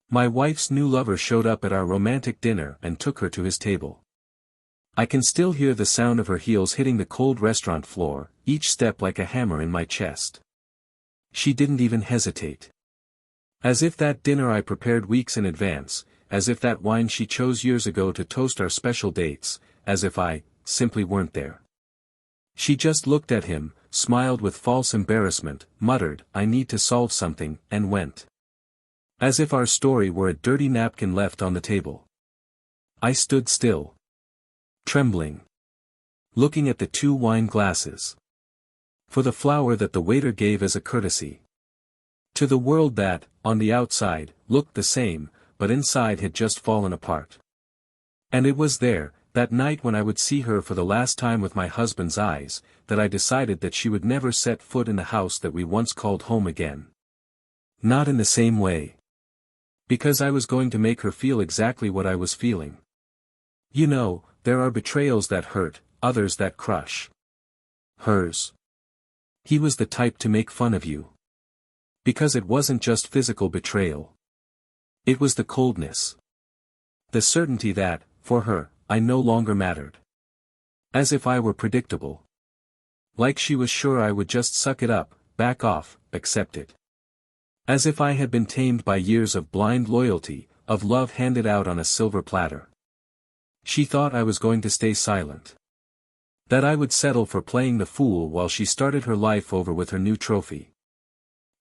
My wife's new lover showed up at our romantic dinner and took her to his table. I can still hear the sound of her heels hitting the cold restaurant floor, each step like a hammer in my chest. She didn't even hesitate. As if that dinner I prepared weeks in advance, as if that wine she chose years ago to toast our special dates, as if I, simply weren't there. She just looked at him, smiled with false embarrassment, muttered, "I need to solve something," and went. As if our story were a dirty napkin left on the table. I stood still. Trembling. Looking at the 2 wine glasses. For the flower that the waiter gave as a courtesy. To the world that, on the outside, looked the same, but inside had just fallen apart. And it was there, that night when I would see her for the last time with my husband's eyes, that I decided that she would never set foot in the house that we once called home again. Not in the same way. Because I was going to make her feel exactly what I was feeling. You know, there are betrayals that hurt, others that crush. Hers. He was the type to make fun of you. Because it wasn't just physical betrayal. It was the coldness. The certainty that, for her, I no longer mattered. As if I were predictable. Like she was sure I would just suck it up, back off, accept it. As if I had been tamed by years of blind loyalty, of love handed out on a silver platter. She thought I was going to stay silent. That I would settle for playing the fool while she started her life over with her new trophy.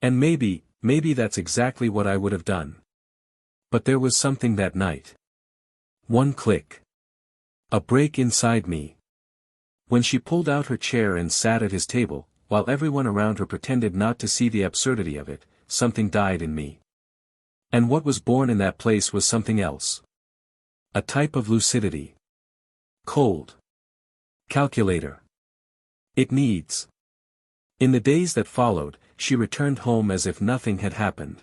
And maybe that's exactly what I would have done. But there was something that night. One click. A break inside me. When she pulled out her chair and sat at his table, while everyone around her pretended not to see the absurdity of it, something died in me. And what was born in that place was something else. A type of lucidity. Cold. Calculator. It needs. In the days that followed, she returned home as if nothing had happened.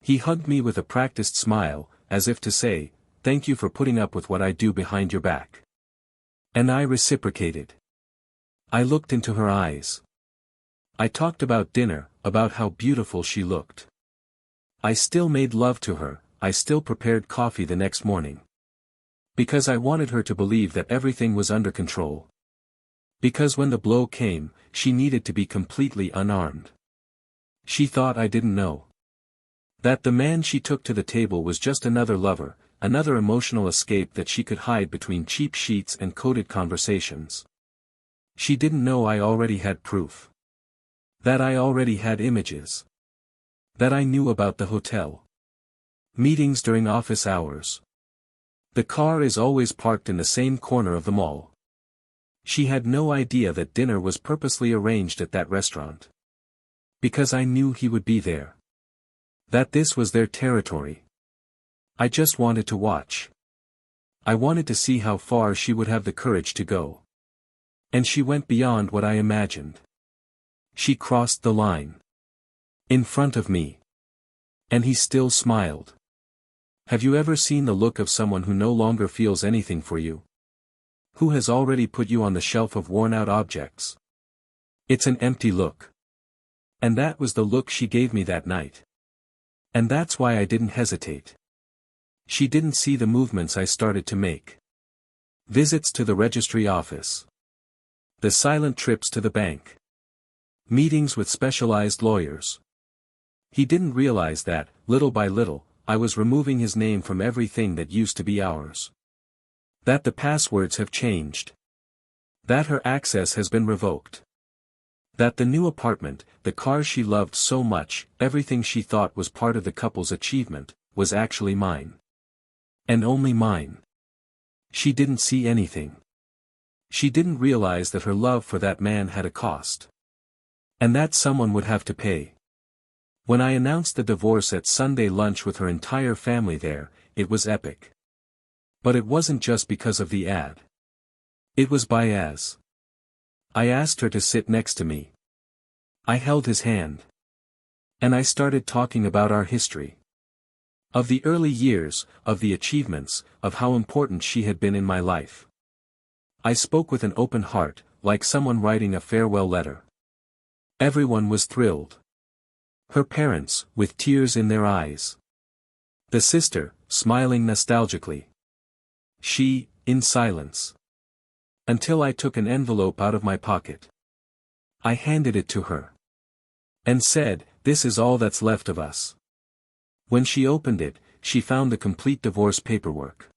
He hugged me with a practiced smile, as if to say, "Thank you for putting up with what I do behind your back." And I reciprocated. I looked into her eyes. I talked about dinner, about how beautiful she looked. I still made love to her, I still prepared coffee the next morning. Because I wanted her to believe that everything was under control. Because when the blow came, she needed to be completely unarmed. She thought I didn't know. That the man she took to the table was just another lover, another emotional escape that she could hide between cheap sheets and coded conversations. She didn't know I already had proof. That I already had images. That I knew about the hotel. Meetings during office hours. The car is always parked in the same corner of the mall. She had no idea that dinner was purposely arranged at that restaurant. Because I knew he would be there. That this was their territory. I just wanted to watch. I wanted to see how far she would have the courage to go. And she went beyond what I imagined. She crossed the line. In front of me. And he still smiled. Have you ever seen the look of someone who no longer feels anything for you? Who has already put you on the shelf of worn-out objects? It's an empty look. And that was the look she gave me that night. And that's why I didn't hesitate. She didn't see the movements I started to make. Visits to the registry office. The silent trips to the bank. Meetings with specialized lawyers. He didn't realize that, little by little, I was removing his name from everything that used to be ours. That the passwords have changed. That her access has been revoked. That the new apartment, the car she loved so much, everything she thought was part of the couple's achievement, was actually mine. And only mine. She didn't see anything. She didn't realize that her love for that man had a cost. And that someone would have to pay. When I announced the divorce at Sunday lunch with her entire family there, it was epic. But it wasn't just because of the ad. It was Baez. I asked her to sit next to me. I held his hand. And I started talking about our history. Of the early years, of the achievements, of how important she had been in my life. I spoke with an open heart, like someone writing a farewell letter. Everyone was thrilled. Her parents, with tears in their eyes. The sister, smiling nostalgically. She, in silence. Until I took an envelope out of my pocket. I handed it to her. And said, "This is all that's left of us." When she opened it, she found the complete divorce paperwork.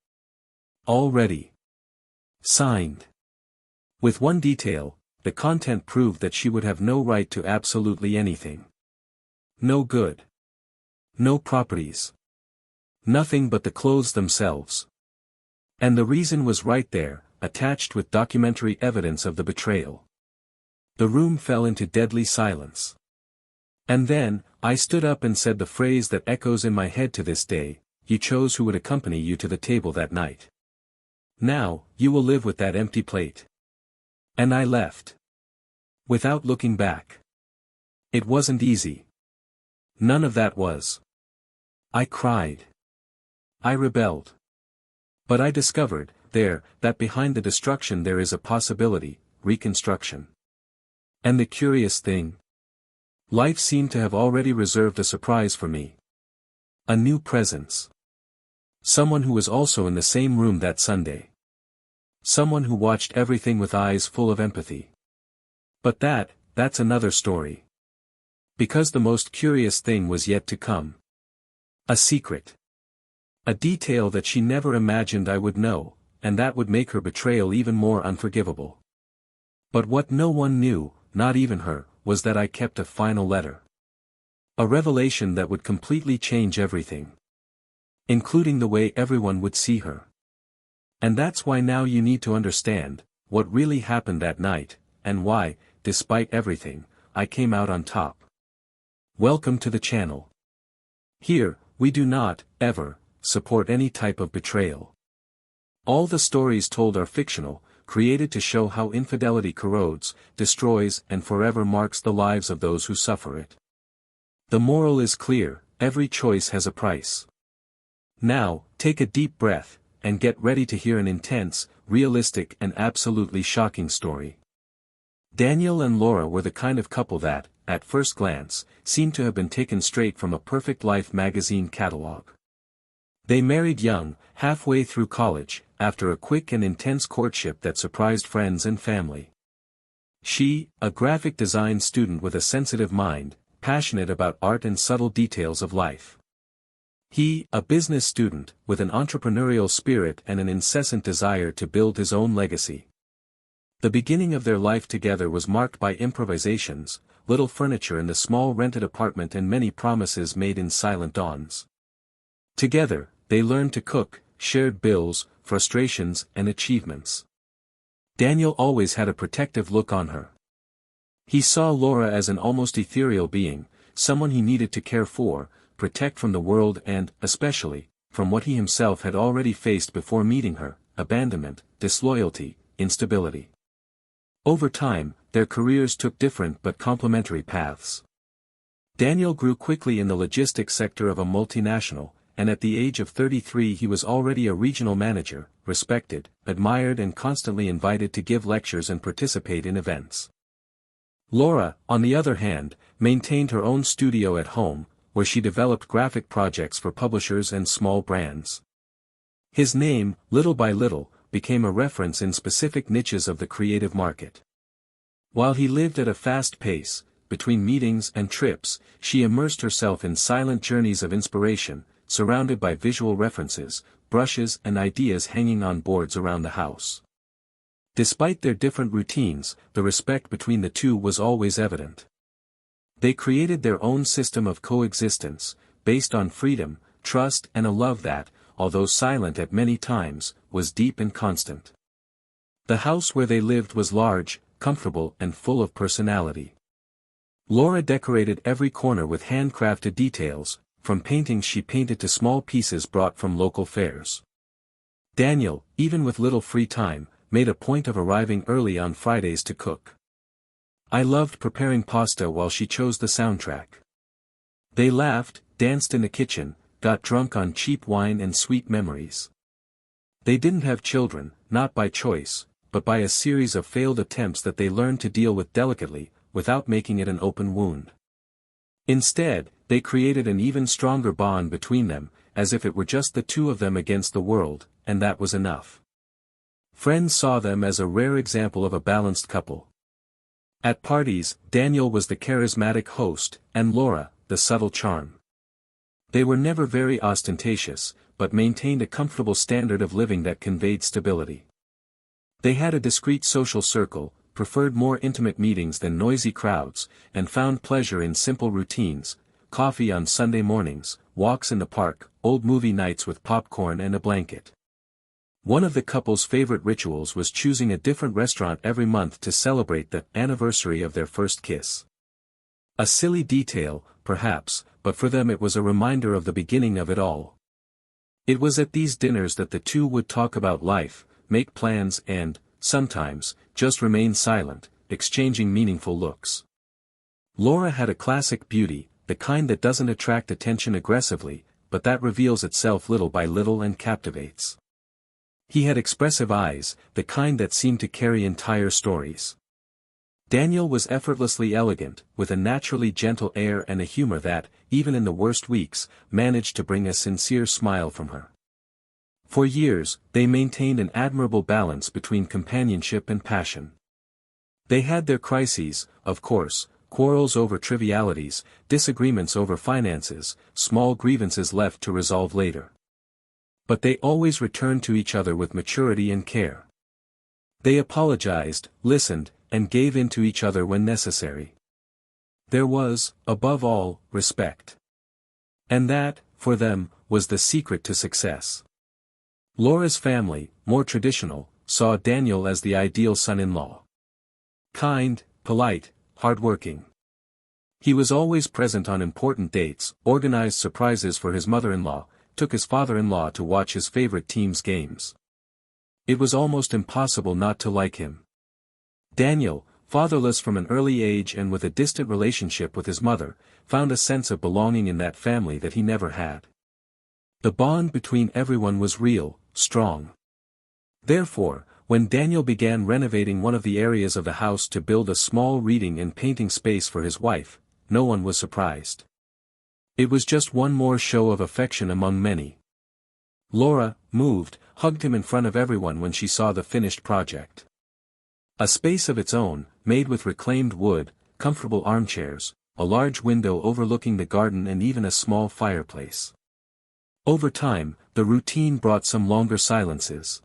All ready. Signed. With one detail, the content proved that she would have no right to absolutely anything. No good. No properties. Nothing but the clothes themselves. And the reason was right there, attached with documentary evidence of the betrayal. The room fell into deadly silence. And then, I stood up and said the phrase that echoes in my head to this day, "You chose who would accompany you to the table that night. Now, you will live with that empty plate." And I left. Without looking back. It wasn't easy. None of that was. I cried. I rebelled. But I discovered, that behind the destruction there is a possibility, reconstruction. And the curious thing? Life seemed to have already reserved a surprise for me. A new presence. Someone who was also in the same room that Sunday. Someone who watched everything with eyes full of empathy. But that's another story. Because the most curious thing was yet to come. A secret. A detail that she never imagined I would know, and that would make her betrayal even more unforgivable. But what no one knew, not even her, was that I kept a final letter. A revelation that would completely change everything. Including the way everyone would see her. And that's why now you need to understand, what really happened that night, and why, despite everything, I came out on top. Welcome to the channel. Here, we do not, ever, support any type of betrayal. All the stories told are fictional, created to show how infidelity corrodes, destroys and forever marks the lives of those who suffer it. The moral is clear, every choice has a price. Now, take a deep breath, and get ready to hear an intense, realistic and absolutely shocking story. Daniel and Laura were the kind of couple that, at first glance, seemed to have been taken straight from a Perfect Life magazine catalog. They married young, halfway through college, after a quick and intense courtship that surprised friends and family. She, a graphic design student with a sensitive mind, passionate about art and subtle details of life. He, a business student, with an entrepreneurial spirit and an incessant desire to build his own legacy. The beginning of their life together was marked by improvisations, little furniture in the small rented apartment and many promises made in silent dawns. Together, they learned to cook, shared bills, frustrations and achievements. Daniel always had a protective look on her. He saw Laura as an almost ethereal being, someone he needed to care for, protect from the world and, especially, from what he himself had already faced before meeting her, abandonment, disloyalty, instability. Over time, their careers took different but complementary paths. Daniel grew quickly in the logistics sector of a multinational, and at the age of 33 he was already a regional manager, respected, admired and constantly invited to give lectures and participate in events. Laura, on the other hand, maintained her own studio at home, where she developed graphic projects for publishers and small brands. His name, little by little, became a reference in specific niches of the creative market. While he lived at a fast pace, between meetings and trips, she immersed herself in silent journeys of inspiration, surrounded by visual references, brushes and ideas hanging on boards around the house. Despite their different routines, the respect between the two was always evident. They created their own system of coexistence, based on freedom, trust and a love that, although silent at many times, was deep and constant. The house where they lived was large, comfortable and full of personality. Laura decorated every corner with handcrafted details, from paintings she painted to small pieces brought from local fairs. Daniel, even with little free time, made a point of arriving early on Fridays to cook. I loved preparing pasta while she chose the soundtrack. They laughed, danced in the kitchen, got drunk on cheap wine and sweet memories. They didn't have children, not by choice, but by a series of failed attempts that they learned to deal with delicately, without making it an open wound. Instead, they created an even stronger bond between them, as if it were just the two of them against the world, and that was enough. Friends saw them as a rare example of a balanced couple. At parties, Daniel was the charismatic host, and Laura, the subtle charm. They were never very ostentatious, but maintained a comfortable standard of living that conveyed stability. They had a discreet social circle, preferred more intimate meetings than noisy crowds, and found pleasure in simple routines: coffee on Sunday mornings, walks in the park, old movie nights with popcorn and a blanket. One of the couple's favorite rituals was choosing a different restaurant every month to celebrate the anniversary of their first kiss. A silly detail, perhaps, but for them it was a reminder of the beginning of it all. It was at these dinners that the two would talk about life, make plans and, sometimes, just remain silent, exchanging meaningful looks. Laura had a classic beauty, the kind that doesn't attract attention aggressively, but that reveals itself little by little and captivates. He had expressive eyes, the kind that seemed to carry entire stories. Daniel was effortlessly elegant, with a naturally gentle air and a humor that, even in the worst weeks, managed to bring a sincere smile from her. For years, they maintained an admirable balance between companionship and passion. They had their crises, of course, quarrels over trivialities, disagreements over finances, small grievances left to resolve later. But they always returned to each other with maturity and care. They apologized, listened, and gave in to each other when necessary. There was, above all, respect. And that, for them, was the secret to success. Laura's family, more traditional, saw Daniel as the ideal son-in-law. Kind, polite, hard-working. He was always present on important dates, organized surprises for his mother-in-law, took his father-in-law to watch his favorite team's games. It was almost impossible not to like him. Daniel, fatherless from an early age and with a distant relationship with his mother, found a sense of belonging in that family that he never had. The bond between everyone was real, strong. Therefore, when Daniel began renovating one of the areas of the house to build a small reading and painting space for his wife, no one was surprised. It was just one more show of affection among many. Laura, moved, hugged him in front of everyone when she saw the finished project. A space of its own, made with reclaimed wood, comfortable armchairs, a large window overlooking the garden and even a small fireplace. Over time, the routine brought some longer silences.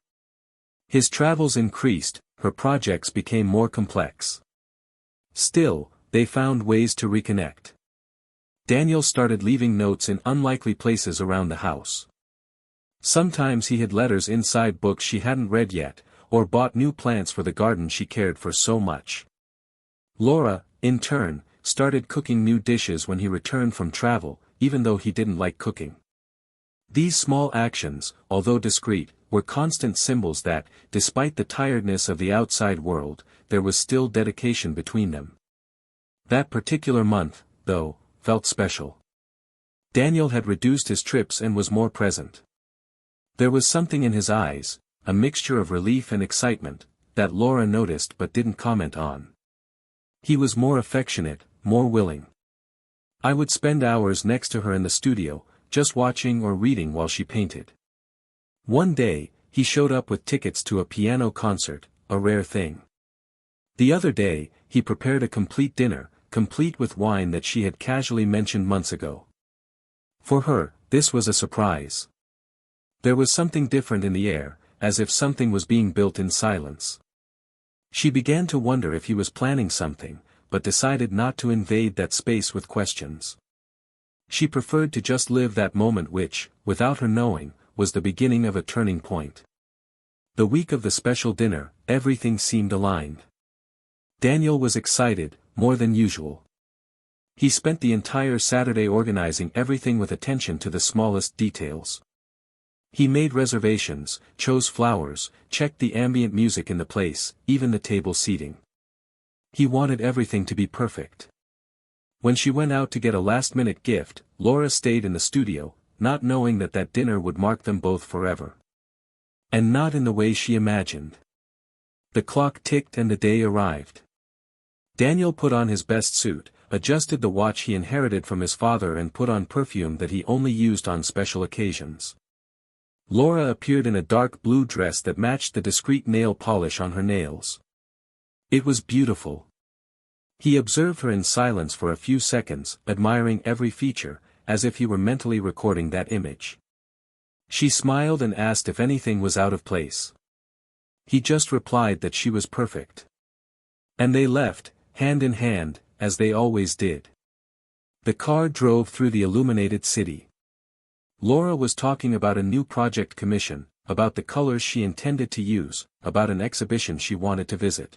His travels increased, her projects became more complex. Still, they found ways to reconnect. Daniel started leaving notes in unlikely places around the house. Sometimes he hid letters inside books she hadn't read yet, or bought new plants for the garden she cared for so much. Laura, in turn, started cooking new dishes when he returned from travel, even though he didn't like cooking. These small actions, although discreet, were constant symbols that, despite the tiredness of the outside world, there was still dedication between them. That particular month, though, felt special. Daniel had reduced his trips and was more present. There was something in his eyes, a mixture of relief and excitement, that Laura noticed but didn't comment on. He was more affectionate, more willing. I would spend hours next to her in the studio, just watching or reading while she painted. One day, he showed up with tickets to a piano concert, a rare thing. The other day, he prepared a complete dinner, complete with wine that she had casually mentioned months ago. For her, this was a surprise. There was something different in the air, as if something was being built in silence. She began to wonder if he was planning something, but decided not to invade that space with questions. She preferred to just live that moment which, without her knowing, was the beginning of a turning point. The week of the special dinner, everything seemed aligned. Daniel was excited, more than usual. He spent the entire Saturday organizing everything with attention to the smallest details. He made reservations, chose flowers, checked the ambient music in the place, even the table seating. He wanted everything to be perfect. When she went out to get a last-minute gift, Laura stayed in the studio, not knowing that that dinner would mark them both forever. And not in the way she imagined. The clock ticked and the day arrived. Daniel put on his best suit, adjusted the watch he inherited from his father and put on perfume that he only used on special occasions. Laura appeared in a dark blue dress that matched the discreet nail polish on her nails. It was beautiful. He observed her in silence for a few seconds, admiring every feature, as if he were mentally recording that image. She smiled and asked if anything was out of place. He just replied that she was perfect. And they left, hand in hand, as they always did. The car drove through the illuminated city. Laura was talking about a new project commission, about the colors she intended to use, about an exhibition she wanted to visit.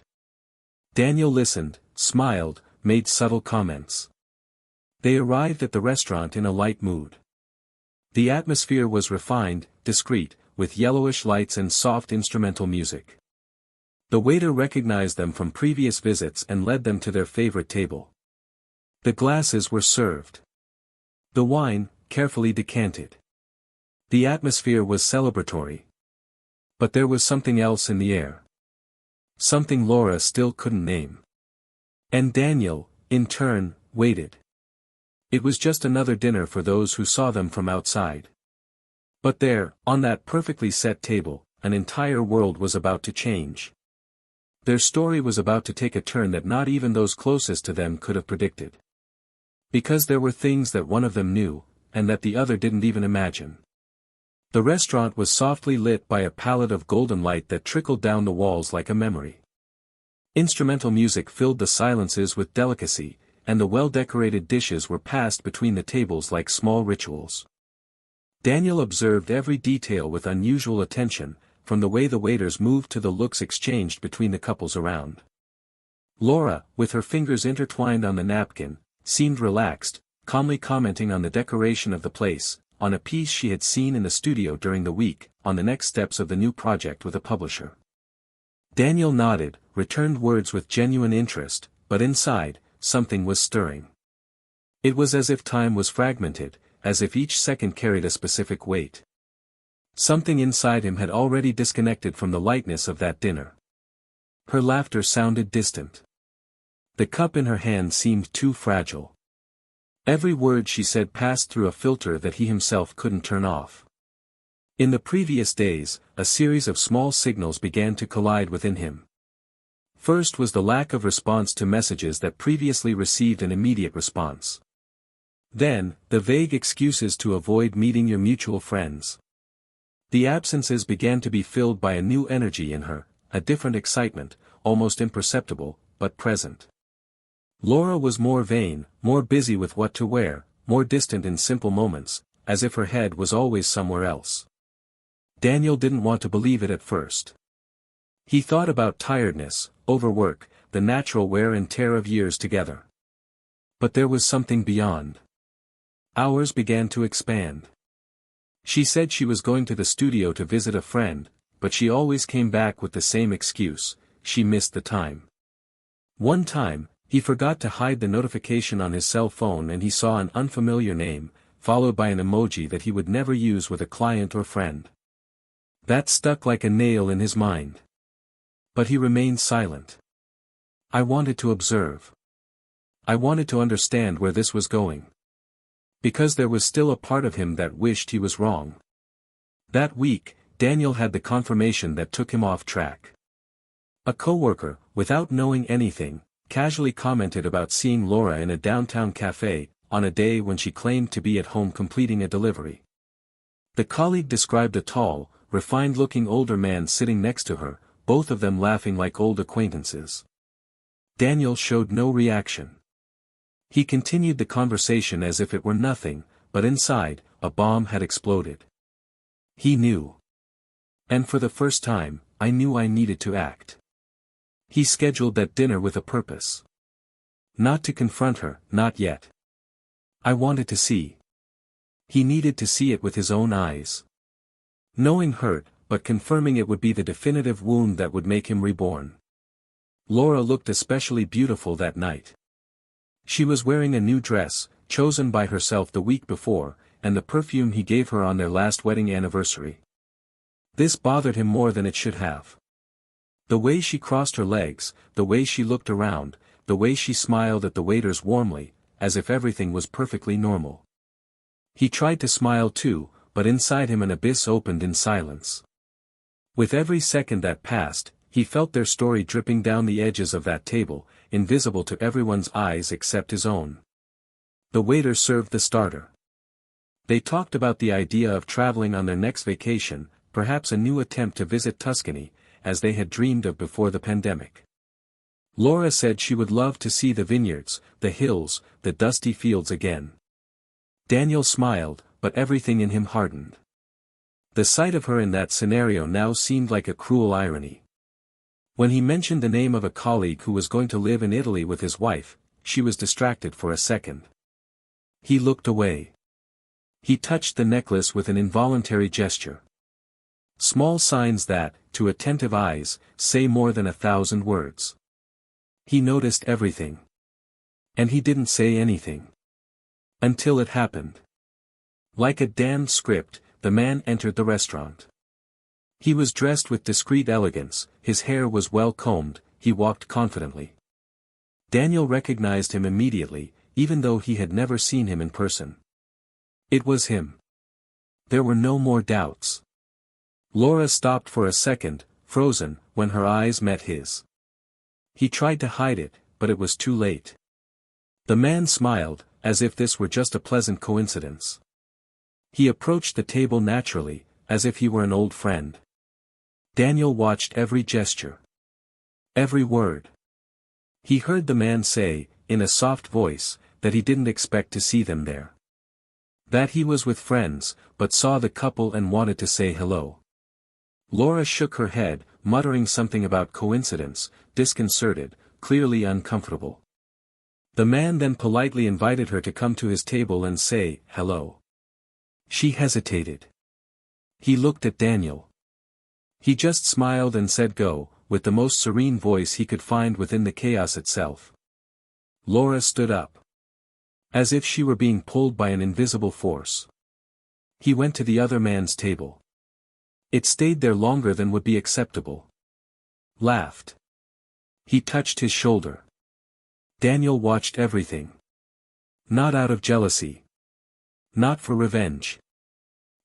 Daniel listened, smiled, made subtle comments. They arrived at the restaurant in a light mood. The atmosphere was refined, discreet, with yellowish lights and soft instrumental music. The waiter recognized them from previous visits and led them to their favorite table. The glasses were served. The wine, carefully decanted. The atmosphere was celebratory. But there was something else in the air. Something Laura still couldn't name. And Daniel, in turn, waited. It was just another dinner for those who saw them from outside. But there, on that perfectly set table, an entire world was about to change. Their story was about to take a turn that not even those closest to them could have predicted. Because there were things that one of them knew, and that the other didn't even imagine. The restaurant was softly lit by a palette of golden light that trickled down the walls like a memory. Instrumental music filled the silences with delicacy, and the well-decorated dishes were passed between the tables like small rituals. Daniel observed every detail with unusual attention, from the way the waiters moved to the looks exchanged between the couples around. Laura, with her fingers intertwined on the napkin, seemed relaxed, calmly commenting on the decoration of the place, on a piece she had seen in the studio during the week, on the next steps of the new project with a publisher. Daniel nodded, returned words with genuine interest, but inside, something was stirring. It was as if time was fragmented, as if each second carried a specific weight. Something inside him had already disconnected from the lightness of that dinner. Her laughter sounded distant. The cup in her hand seemed too fragile. Every word she said passed through a filter that he himself couldn't turn off. In the previous days, a series of small signals began to collide within him. First was the lack of response to messages that previously received an immediate response. Then, the vague excuses to avoid meeting your mutual friends. The absences began to be filled by a new energy in her, a different excitement, almost imperceptible, but present. Laura was more vain, more busy with what to wear, more distant in simple moments, as if her head was always somewhere else. Daniel didn't want to believe it at first. He thought about tiredness, overwork, the natural wear and tear of years together. But there was something beyond. Hours began to expand. She said she was going to the studio to visit a friend, but she always came back with the same excuse: she missed the time. One time, he forgot to hide the notification on his cell phone and he saw an unfamiliar name, followed by an emoji that he would never use with a client or friend. That stuck like a nail in his mind. But he remained silent. I wanted to observe. I wanted to understand where this was going. Because there was still a part of him that wished he was wrong. That week, Daniel had the confirmation that took him off track. A coworker, without knowing anything, casually commented about seeing Laura in a downtown cafe, on a day when she claimed to be at home completing a delivery. The colleague described a tall, refined-looking older man sitting next to her, both of them laughing like old acquaintances. Daniel showed no reaction. He continued the conversation as if it were nothing, but inside, a bomb had exploded. He knew. And for the first time, I knew I needed to act. He scheduled that dinner with a purpose. Not to confront her, not yet. I wanted to see. He needed to see it with his own eyes. Knowing hurt, but confirming it would be the definitive wound that would make him reborn. Laura looked especially beautiful that night. She was wearing a new dress, chosen by herself the week before, and the perfume he gave her on their last wedding anniversary. This bothered him more than it should have. The way she crossed her legs, the way she looked around, the way she smiled at the waiters warmly, as if everything was perfectly normal. He tried to smile too, but inside him an abyss opened in silence. With every second that passed, he felt their story dripping down the edges of that table, invisible to everyone's eyes except his own. The waiter served the starter. They talked about the idea of traveling on their next vacation, perhaps a new attempt to visit Tuscany, as they had dreamed of before the pandemic. Laura said she would love to see the vineyards, the hills, the dusty fields again. Daniel smiled, but everything in him hardened. The sight of her in that scenario now seemed like a cruel irony. When he mentioned the name of a colleague who was going to live in Italy with his wife, she was distracted for a second. He looked away. He touched the necklace with an involuntary gesture. Small signs that, to attentive eyes, say more than 1,000 words. He noticed everything. And he didn't say anything. Until it happened. Like a damned script, the man entered the restaurant. He was dressed with discreet elegance, his hair was well combed, he walked confidently. Daniel recognized him immediately, even though he had never seen him in person. It was him. There were no more doubts. Laura stopped for a second, frozen, when her eyes met his. He tried to hide it, but it was too late. The man smiled, as if this were just a pleasant coincidence. He approached the table naturally, as if he were an old friend. Daniel watched every gesture. Every word. He heard the man say, in a soft voice, that he didn't expect to see them there. That he was with friends, but saw the couple and wanted to say hello. Laura shook her head, muttering something about coincidence, disconcerted, clearly uncomfortable. The man then politely invited her to come to his table and say, hello. She hesitated. He looked at Daniel. He just smiled and said go, with the most serene voice he could find within the chaos itself. Laura stood up. As if she were being pulled by an invisible force. He went to the other man's table. It stayed there longer than would be acceptable. Laughed. He touched his shoulder. Daniel watched everything. Not out of jealousy. Not for revenge.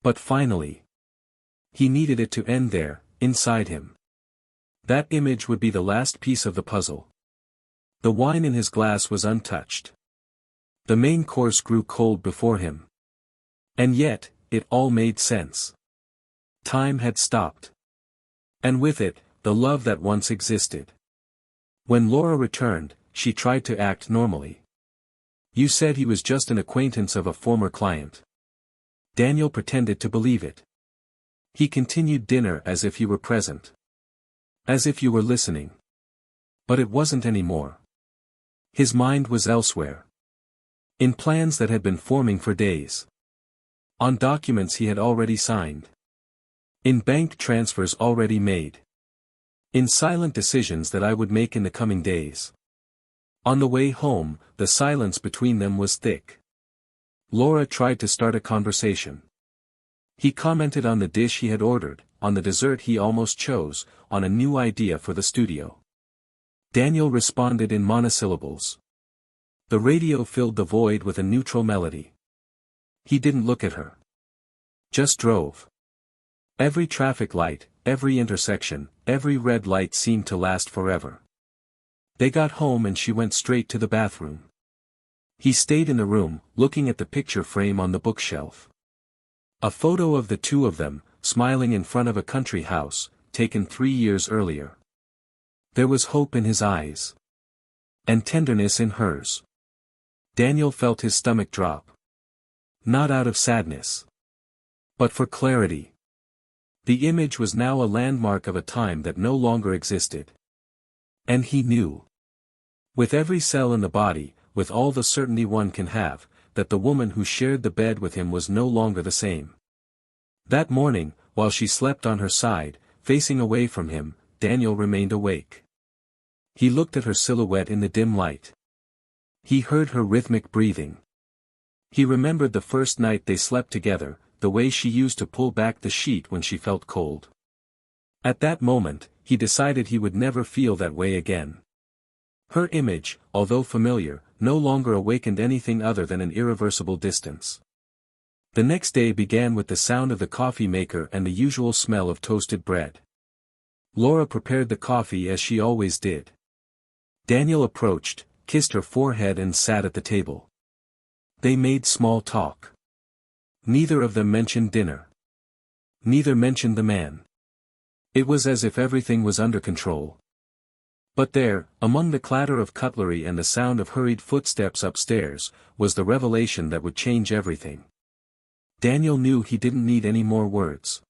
But finally. He needed it to end there, inside him. That image would be the last piece of the puzzle. The wine in his glass was untouched. The main course grew cold before him. And yet, it all made sense. Time had stopped. And with it, the love that once existed. When Laura returned, she tried to act normally. You said he was just an acquaintance of a former client. Daniel pretended to believe it. He continued dinner as if you were present. As if you were listening. But it wasn't anymore. His mind was elsewhere. In plans that had been forming for days. On documents he had already signed. In bank transfers already made. In silent decisions that I would make in the coming days. On the way home, the silence between them was thick. Laura tried to start a conversation. He commented on the dish he had ordered, on the dessert he almost chose, on a new idea for the studio. Daniel responded in monosyllables. The radio filled the void with a neutral melody. He didn't look at her. Just drove. Every traffic light, every intersection, every red light seemed to last forever. They got home and she went straight to the bathroom. He stayed in the room, looking at the picture frame on the bookshelf. A photo of the two of them, smiling in front of a country house, taken 3 years earlier. There was hope in his eyes. And tenderness in hers. Daniel felt his stomach drop. Not out of sadness. But for clarity. The image was now a landmark of a time that no longer existed. And he knew. With every cell in the body, with all the certainty one can have, that the woman who shared the bed with him was no longer the same. That morning, while she slept on her side, facing away from him, Daniel remained awake. He looked at her silhouette in the dim light. He heard her rhythmic breathing. He remembered the first night they slept together, the way she used to pull back the sheet when she felt cold. At that moment, he decided he would never feel that way again. Her image, although familiar, no longer awakened anything other than an irreversible distance. The next day began with the sound of the coffee maker and the usual smell of toasted bread. Laura prepared the coffee as she always did. Daniel approached, kissed her forehead and sat at the table. They made small talk. Neither of them mentioned dinner. Neither mentioned the man. It was as if everything was under control. But there, among the clatter of cutlery and the sound of hurried footsteps upstairs, was the revelation that would change everything. Daniel knew he didn't need any more words.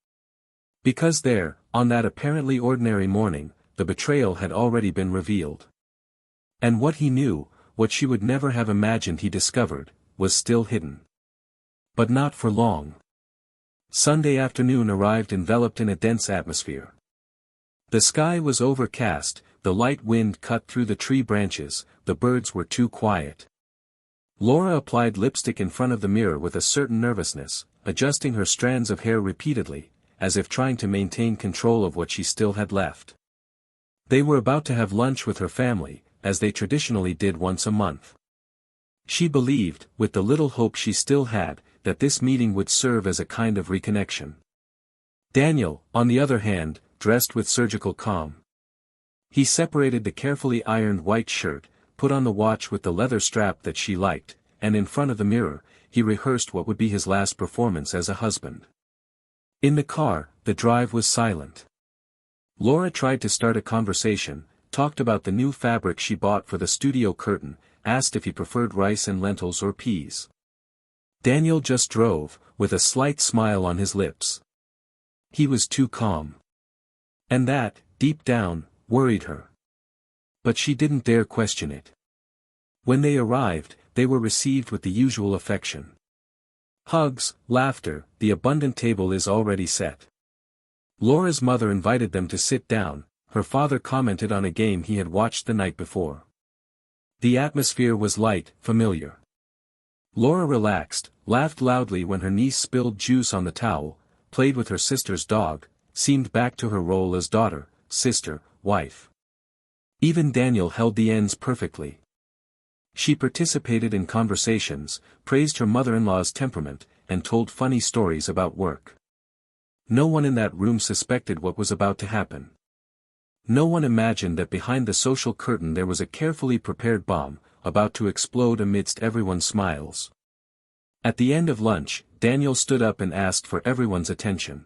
Because there, on that apparently ordinary morning, the betrayal had already been revealed. And what he knew, what she would never have imagined he discovered, was still hidden. But not for long. Sunday afternoon arrived enveloped in a dense atmosphere. The sky was overcast, the light wind cut through the tree branches, the birds were too quiet. Laura applied lipstick in front of the mirror with a certain nervousness, adjusting her strands of hair repeatedly, as if trying to maintain control of what she still had left. They were about to have lunch with her family, as they traditionally did once a month. She believed, with the little hope she still had, that this meeting would serve as a kind of reconnection. Daniel, on the other hand, dressed with surgical calm. He separated the carefully ironed white shirt, put on the watch with the leather strap that she liked, and in front of the mirror, he rehearsed what would be his last performance as a husband. In the car, the drive was silent. Laura tried to start a conversation, talked about the new fabric she bought for the studio curtain, asked if he preferred rice and lentils or peas. Daniel just drove, with a slight smile on his lips. He was too calm. And that, deep down, worried her. But she didn't dare question it. When they arrived, they were received with the usual affection. Hugs, laughter, the abundant table is already set. Laura's mother invited them to sit down, her father commented on a game he had watched the night before. The atmosphere was light, familiar. Laura relaxed, laughed loudly when her niece spilled juice on the towel, played with her sister's dog, seemed back to her role as daughter, sister, wife. Even Daniel held the ends perfectly. She participated in conversations, praised her mother-in-law's temperament, and told funny stories about work. No one in that room suspected what was about to happen. No one imagined that behind the social curtain there was a carefully prepared bomb, about to explode amidst everyone's smiles. At the end of lunch, Daniel stood up and asked for everyone's attention.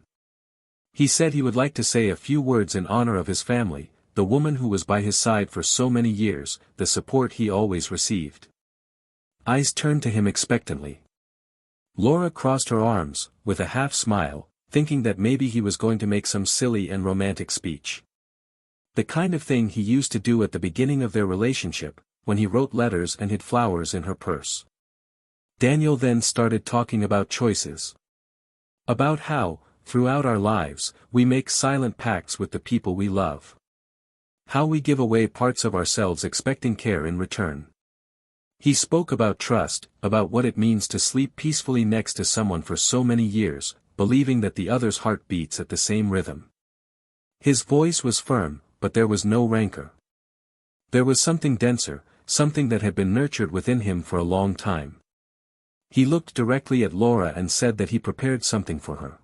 He said he would like to say a few words in honor of his family, the woman who was by his side for so many years, the support he always received. Eyes turned to him expectantly. Laura crossed her arms, with a half smile, thinking that maybe he was going to make some silly and romantic speech. The kind of thing he used to do at the beginning of their relationship, when he wrote letters and hid flowers in her purse. Daniel then started talking about choices. About how, throughout our lives, we make silent pacts with the people we love. How we give away parts of ourselves expecting care in return. He spoke about trust, about what it means to sleep peacefully next to someone for so many years, believing that the other's heart beats at the same rhythm. His voice was firm, but there was no rancor. There was something denser, something that had been nurtured within him for a long time. He looked directly at Laura and said that he prepared something for her.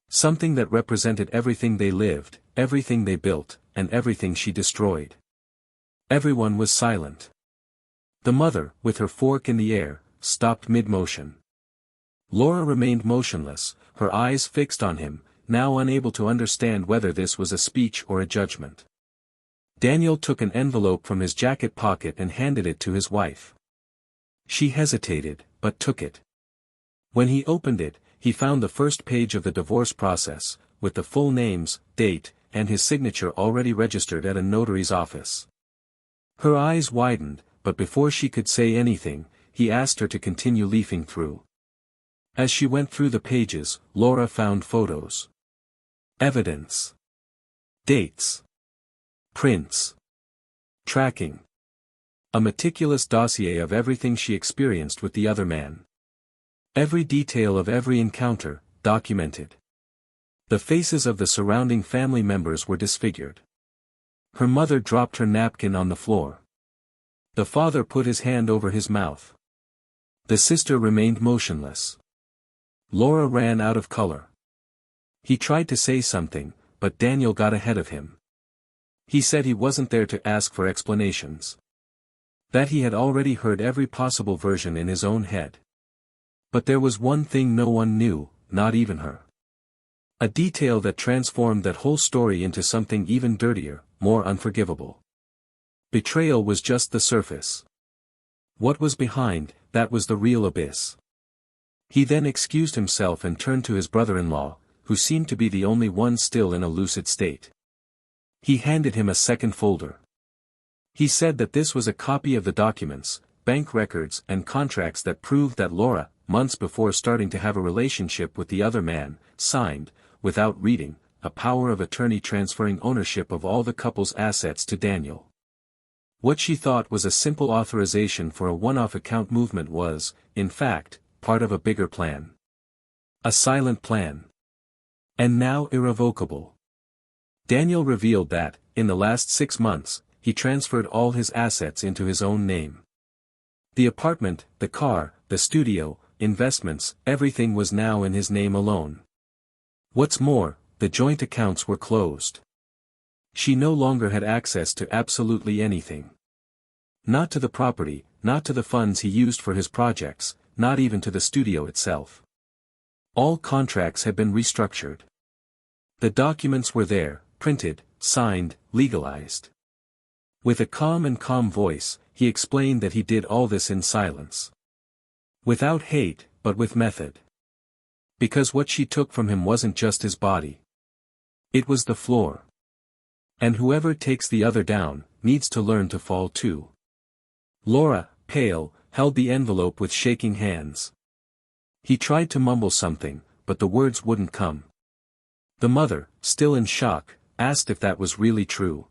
Something that represented everything they lived, everything they built, and everything she destroyed. Everyone was silent. The mother, with her fork in the air, stopped mid-motion. Laura remained motionless, her eyes fixed on him, now unable to understand whether this was a speech or a judgment. Daniel took an envelope from his jacket pocket and handed it to his wife. She hesitated, but took it. When he opened it, he found the first page of the divorce process, with the full names, date, and his signature already registered at a notary's office. Her eyes widened, but before she could say anything, he asked her to continue leafing through. As she went through the pages, Laura found photos. Evidence. Dates. Prints. Tracking. A meticulous dossier of everything she experienced with the other man. Every detail of every encounter, documented. The faces of the surrounding family members were disfigured. Her mother dropped her napkin on the floor. The father put his hand over his mouth. The sister remained motionless. Laura ran out of color. He tried to say something, but Daniel got ahead of him. He said he wasn't there to ask for explanations. That he had already heard every possible version in his own head. But there was one thing no one knew, not even her. A detail that transformed that whole story into something even dirtier, more unforgivable. Betrayal was just the surface. What was behind, that was the real abyss. He then excused himself and turned to his brother-in-law, who seemed to be the only one still in a lucid state. He handed him a second folder. He said that this was a copy of the documents, bank records and contracts that proved that Laura, months before starting to have a relationship with the other man, signed, without reading, a power of attorney transferring ownership of all the couple's assets to Daniel. What she thought was a simple authorization for a one-off account movement was, in fact, part of a bigger plan. A silent plan. And now irrevocable. Daniel revealed that, in the last 6 months, he transferred all his assets into his own name. The apartment, the car, the studio, investments, everything was now in his name alone. What's more, the joint accounts were closed. She no longer had access to absolutely anything. Not to the property, not to the funds he used for his projects, not even to the studio itself. All contracts had been restructured. The documents were there, printed, signed, legalized. With a calm voice, he explained that he did all this in silence. Without hate, but with method. Because what she took from him wasn't just his body. It was the floor. And whoever takes the other down, needs to learn to fall too. Laura, pale, held the envelope with shaking hands. He tried to mumble something, but the words wouldn't come. The mother, still in shock, asked if that was really true.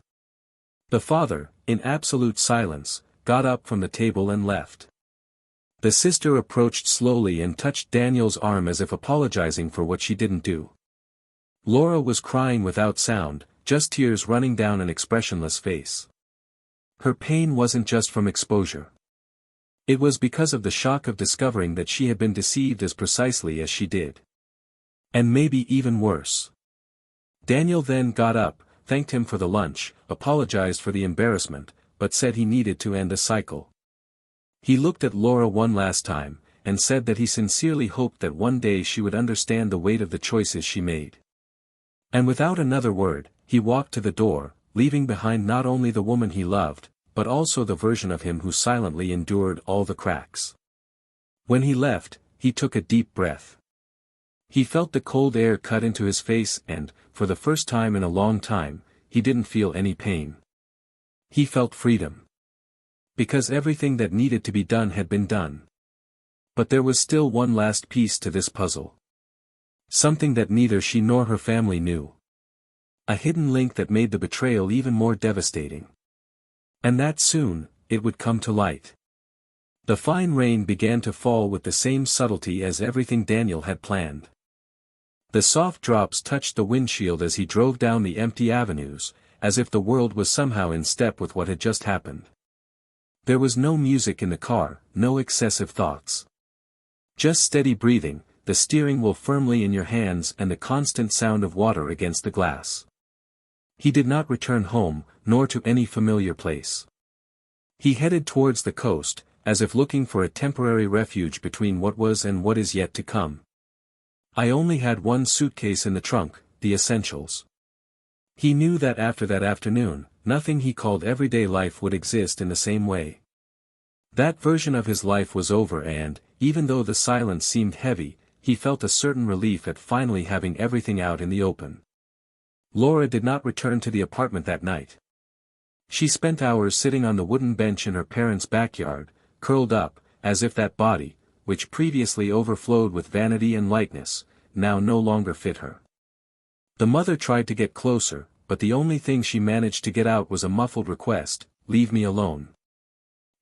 The father, in absolute silence, got up from the table and left. The sister approached slowly and touched Daniel's arm as if apologizing for what she didn't do. Laura was crying without sound, just tears running down an expressionless face. Her pain wasn't just from exposure. It was because of the shock of discovering that she had been deceived as precisely as she did. And maybe even worse. Daniel then got up, thanked him for the lunch, apologized for the embarrassment, but said he needed to end a cycle. He looked at Laura one last time, and said that he sincerely hoped that one day she would understand the weight of the choices she made. And without another word, he walked to the door, leaving behind not only the woman he loved, but also the version of him who silently endured all the cracks. When he left, he took a deep breath. He felt the cold air cut into his face and, for the first time in a long time, he didn't feel any pain. He felt freedom. Because everything that needed to be done had been done. But there was still one last piece to this puzzle. Something that neither she nor her family knew. A hidden link that made the betrayal even more devastating. And that soon, it would come to light. The fine rain began to fall with the same subtlety as everything Daniel had planned. The soft drops touched the windshield as he drove down the empty avenues, as if the world was somehow in step with what had just happened. There was no music in the car, no excessive thoughts. Just steady breathing, the steering wheel firmly in your hands and the constant sound of water against the glass. He did not return home, nor to any familiar place. He headed towards the coast, as if looking for a temporary refuge between what was and what is yet to come. I only had one suitcase in the trunk, the essentials. He knew that after that afternoon, nothing he called everyday life would exist in the same way. That version of his life was over and, even though the silence seemed heavy, he felt a certain relief at finally having everything out in the open. Laura did not return to the apartment that night. She spent hours sitting on the wooden bench in her parents' backyard, curled up, as if that body, which previously overflowed with vanity and lightness, now no longer fit her. The mother tried to get closer, but the only thing she managed to get out was a muffled request, "Leave me alone."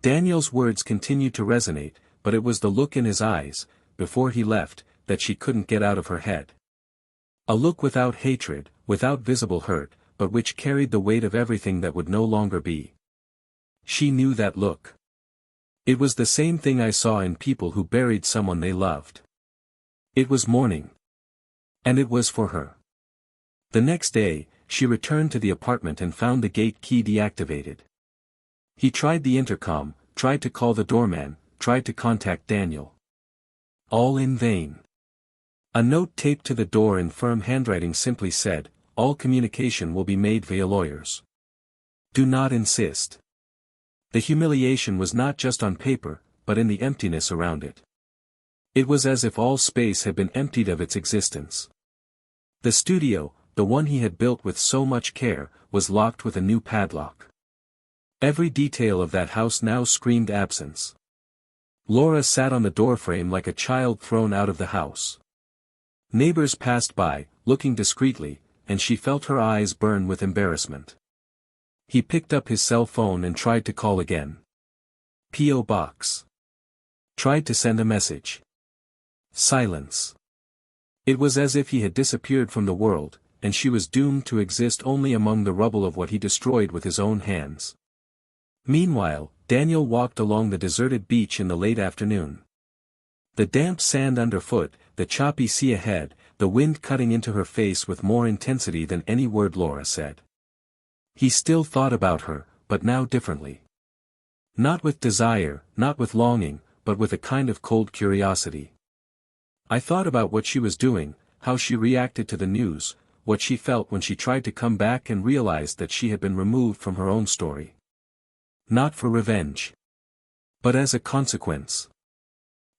Daniel's words continued to resonate, but it was the look in his eyes, before he left, that she couldn't get out of her head. A look without hatred, without visible hurt, but which carried the weight of everything that would no longer be. She knew that look. It was the same thing I saw in people who buried someone they loved. It was mourning. And it was for her. The next day, she returned to the apartment and found the gate key deactivated. He tried the intercom, tried to call the doorman, tried to contact Daniel. All in vain. A note taped to the door in firm handwriting simply said, "All communication will be made via lawyers. Do not insist." The humiliation was not just on paper, but in the emptiness around it. It was as if all space had been emptied of its existence. The studio, the one he had built with so much care, was locked with a new padlock. Every detail of that house now screamed absence. Laura sat on the doorframe like a child thrown out of the house. Neighbors passed by, looking discreetly, and she felt her eyes burn with embarrassment. He picked up his cell phone and tried to call again. P.O. Box. Tried to send a message. Silence. It was as if he had disappeared from the world, and she was doomed to exist only among the rubble of what he destroyed with his own hands. Meanwhile, Daniel walked along the deserted beach in the late afternoon. The damp sand underfoot, the choppy sea ahead, the wind cutting into her face with more intensity than any word Laura said. He still thought about her, but now differently. Not with desire, not with longing, but with a kind of cold curiosity. I thought about what she was doing, how she reacted to the news, what she felt when she tried to come back and realized that she had been removed from her own story. Not for revenge. But as a consequence.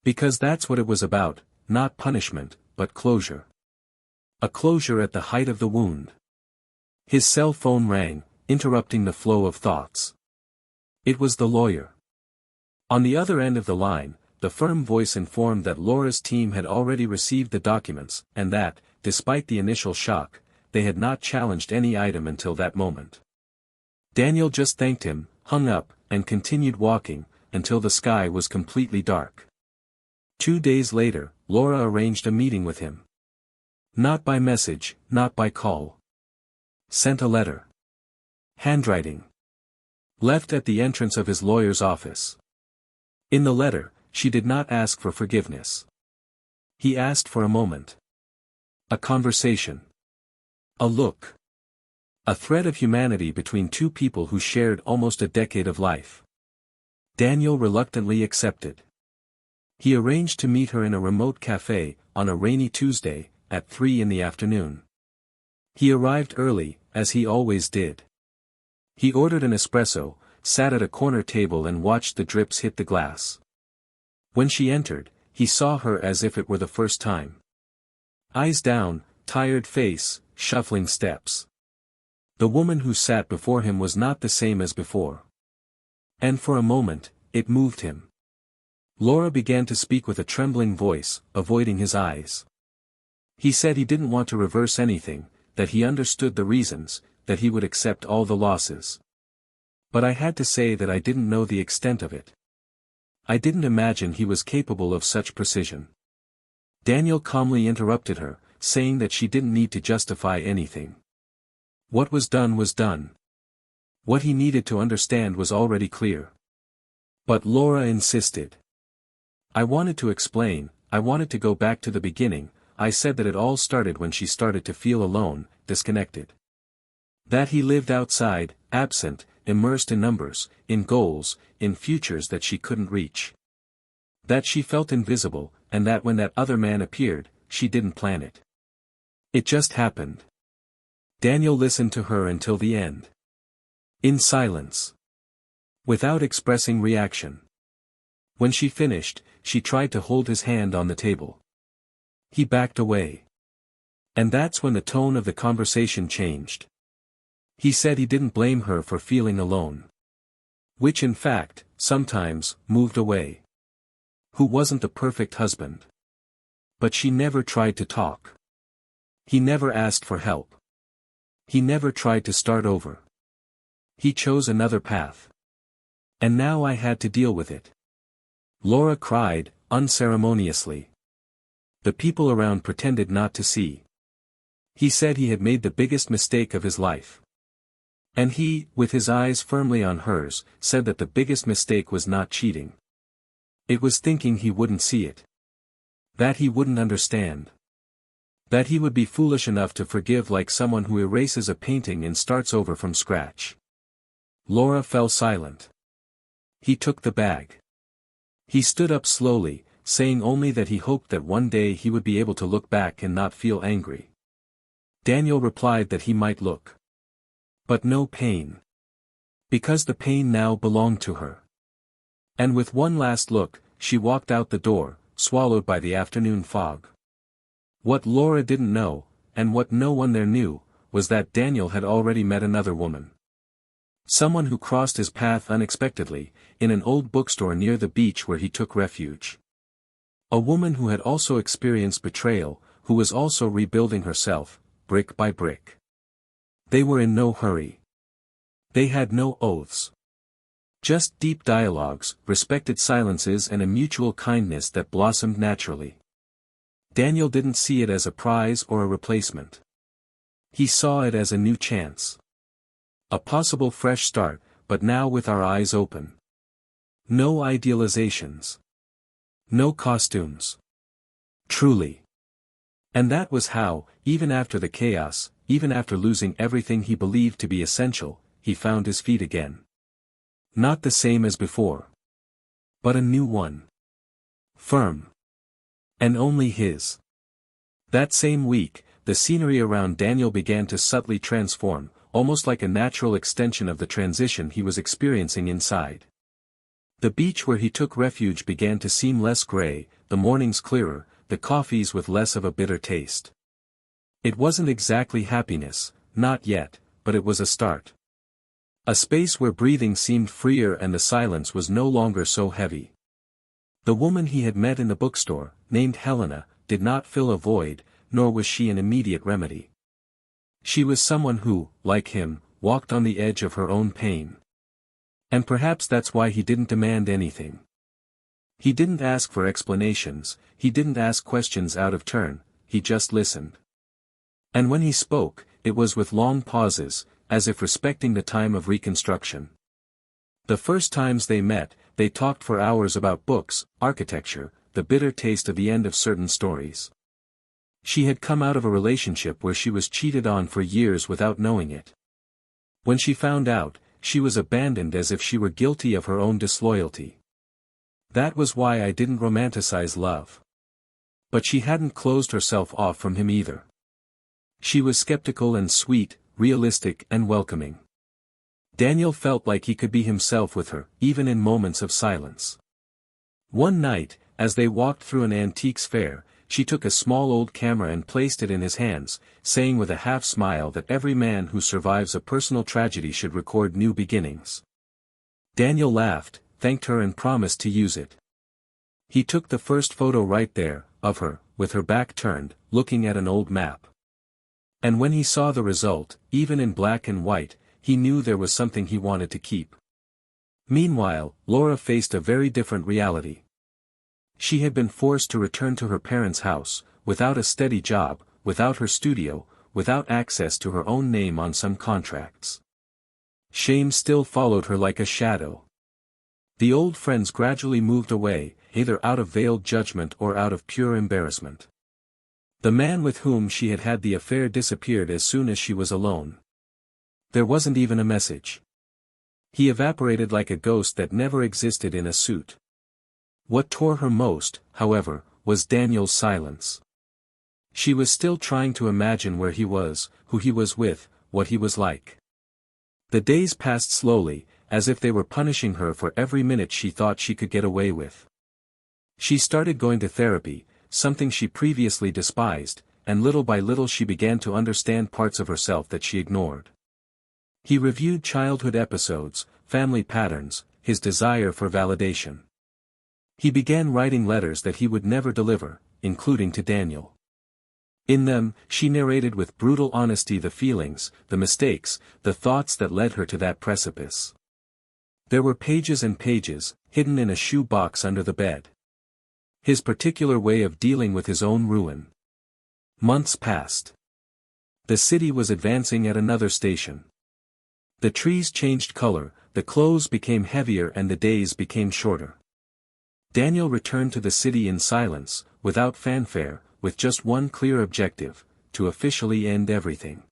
Because that's what it was about, not punishment, but closure. A closure at the height of the wound. His cell phone rang, interrupting the flow of thoughts. It was the lawyer. On the other end of the line, the firm voice informed that Laura's team had already received the documents, and that, despite the initial shock, they had not challenged any item until that moment. Daniel just thanked him, hung up, and continued walking, until the sky was completely dark. 2 days later, Laura arranged a meeting with him. Not by message, not by call. Sent a letter. Handwriting. Left at the entrance of his lawyer's office. In the letter, she did not ask for forgiveness. He asked for a moment. A conversation. A look. A thread of humanity between two people who shared almost a decade of life. Daniel reluctantly accepted. He arranged to meet her in a remote cafe, on a rainy Tuesday, at 3 in the afternoon. He arrived early, as he always did. He ordered an espresso, sat at a corner table and watched the drips hit the glass. When she entered, he saw her as if it were the first time. Eyes down, tired face, shuffling steps. The woman who sat before him was not the same as before. And for a moment, it moved him. Laura began to speak with a trembling voice, avoiding his eyes. He said he didn't want to reverse anything, that he understood the reasons, that he would accept all the losses. But I had to say that I didn't know the extent of it. I didn't imagine he was capable of such precision. Daniel calmly interrupted her, saying that she didn't need to justify anything. What was done was done. What he needed to understand was already clear. But Laura insisted. I wanted to explain, I wanted to go back to the beginning. I said that it all started when she started to feel alone, disconnected. That he lived outside, absent, immersed in numbers, in goals, in futures that she couldn't reach. That she felt invisible, and that when that other man appeared, she didn't plan it. It just happened. Daniel listened to her until the end. In silence. Without expressing reaction. When she finished, she tried to hold his hand on the table. He backed away. And that's when the tone of the conversation changed. He said he didn't blame her for feeling alone. Which in fact, sometimes, moved away. Who wasn't the perfect husband. But she never tried to talk. He never asked for help. He never tried to start over. He chose another path. And now I had to deal with it. Laura cried, unceremoniously. The people around pretended not to see. He said he had made the biggest mistake of his life. And he, with his eyes firmly on hers, said that the biggest mistake was not cheating. It was thinking he wouldn't see it. That he wouldn't understand. That he would be foolish enough to forgive, like someone who erases a painting and starts over from scratch. Laura fell silent. He took the bag. He stood up slowly, saying only that he hoped that one day he would be able to look back and not feel angry. Daniel replied that he might look. But no pain. Because the pain now belonged to her. And with one last look, she walked out the door, swallowed by the afternoon fog. What Laura didn't know, and what no one there knew, was that Daniel had already met another woman. Someone who crossed his path unexpectedly, in an old bookstore near the beach where he took refuge. A woman who had also experienced betrayal, who was also rebuilding herself, brick by brick. They were in no hurry. They had no oaths. Just deep dialogues, respected silences, and a mutual kindness that blossomed naturally. Daniel didn't see it as a prize or a replacement. He saw it as a new chance. A possible fresh start, but now with our eyes open. No idealizations. No costumes. Truly. And that was how, even after the chaos, even after losing everything he believed to be essential, he found his feet again. Not the same as before. But a new one. Firm. And only his. That same week, the scenery around Daniel began to subtly transform, almost like a natural extension of the transition he was experiencing inside. The beach where he took refuge began to seem less gray, the mornings clearer, the coffees with less of a bitter taste. It wasn't exactly happiness, not yet, but it was a start. A space where breathing seemed freer and the silence was no longer so heavy. The woman he had met in the bookstore, named Helena, did not fill a void, nor was she an immediate remedy. She was someone who, like him, walked on the edge of her own pain. And perhaps that's why he didn't demand anything. He didn't ask for explanations, he didn't ask questions out of turn, he just listened. And when he spoke, it was with long pauses, as if respecting the time of reconstruction. The first times they met, they talked for hours about books, architecture, the bitter taste of the end of certain stories. She had come out of a relationship where she was cheated on for years without knowing it. When she found out, she was abandoned as if she were guilty of her own disloyalty. That was why I didn't romanticize love. But she hadn't closed herself off from him either. She was skeptical and sweet, realistic and welcoming. Daniel felt like he could be himself with her, even in moments of silence. One night, as they walked through an antiques fair, she took a small old camera and placed it in his hands, saying with a half-smile that every man who survives a personal tragedy should record new beginnings. Daniel laughed, thanked her and promised to use it. He took the first photo right there, of her, with her back turned, looking at an old map. And when he saw the result, even in black and white, he knew there was something he wanted to keep. Meanwhile, Laura faced a very different reality. She had been forced to return to her parents' house, without a steady job, without her studio, without access to her own name on some contracts. Shame still followed her like a shadow. The old friends gradually moved away, either out of veiled judgment or out of pure embarrassment. The man with whom she had had the affair disappeared as soon as she was alone. There wasn't even a message. He evaporated like a ghost that never existed in a suit. What tore her most, however, was Daniel's silence. She was still trying to imagine where he was, who he was with, what he was like. The days passed slowly, as if they were punishing her for every minute she thought she could get away with. She started going to therapy, something she previously despised, and little by little she began to understand parts of herself that she ignored. He reviewed childhood episodes, family patterns, his desire for validation. He began writing letters that he would never deliver, including to Daniel. In them, she narrated with brutal honesty the feelings, the mistakes, the thoughts that led her to that precipice. There were pages and pages, hidden in a shoe box under the bed. His particular way of dealing with his own ruin. Months passed. The city was advancing at another station. The trees changed color, the clothes became heavier and the days became shorter. Daniel returned to the city in silence, without fanfare, with just one clear objective: to officially end everything.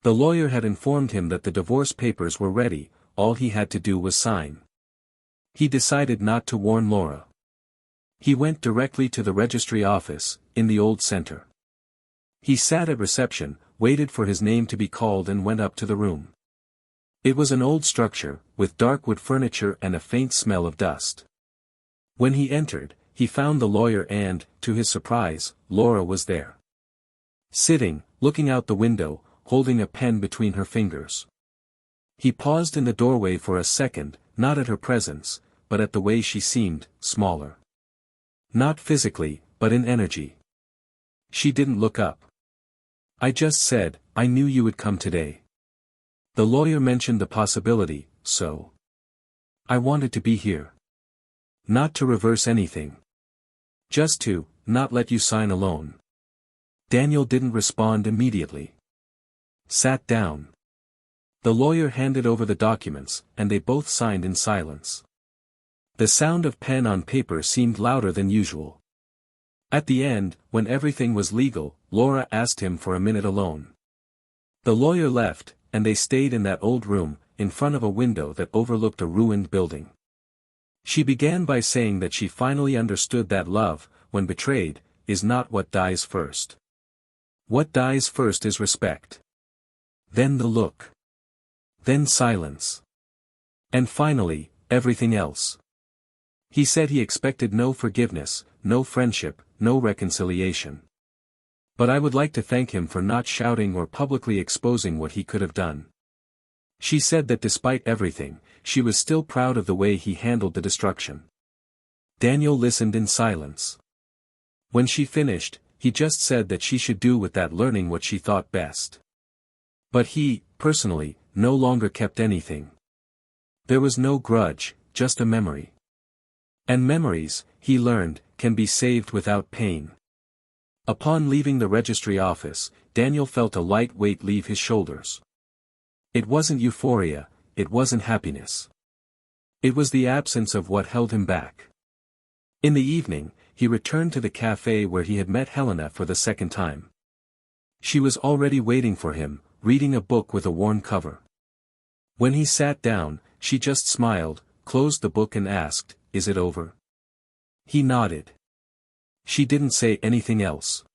The lawyer had informed him that the divorce papers were ready, all he had to do was sign. He decided not to warn Laura. He went directly to the registry office, in the old center. He sat at reception, waited for his name to be called and went up to the room. It was an old structure, with dark wood furniture and a faint smell of dust. When he entered, he found the lawyer and, to his surprise, Laura was there. Sitting, looking out the window, holding a pen between her fingers. He paused in the doorway for a second, not at her presence, but at the way she seemed, smaller. Not physically, but in energy. She didn't look up. "I just said, I knew you would come today." The lawyer mentioned the possibility, so. "I wanted to be here. Not to reverse anything. Just to, not let you sign alone." Daniel didn't respond immediately. Sat down. The lawyer handed over the documents, and they both signed in silence. The sound of pen on paper seemed louder than usual. At the end, when everything was legal, Laura asked him for a minute alone. The lawyer left, and they stayed in that old room, in front of a window that overlooked a ruined building. She began by saying that she finally understood that love, when betrayed, is not what dies first. What dies first is respect. Then the look. Then silence. And finally, everything else. He said he expected no forgiveness, no friendship, no reconciliation. "But I would like to thank him for not shouting or publicly exposing what he could have done." She said that despite everything, she was still proud of the way he handled the destruction. Daniel listened in silence. When she finished, he just said that she should do with that learning what she thought best. But he, personally, no longer kept anything. There was no grudge, just a memory. And memories, he learned, can be saved without pain. Upon leaving the registry office, Daniel felt a light weight leave his shoulders. It wasn't euphoria, it wasn't happiness. It was the absence of what held him back. In the evening, he returned to the cafe where he had met Helena for the second time. She was already waiting for him, reading a book with a worn cover. When he sat down, she just smiled, closed the book and asked, "Is it over?" He nodded. She didn't say anything else.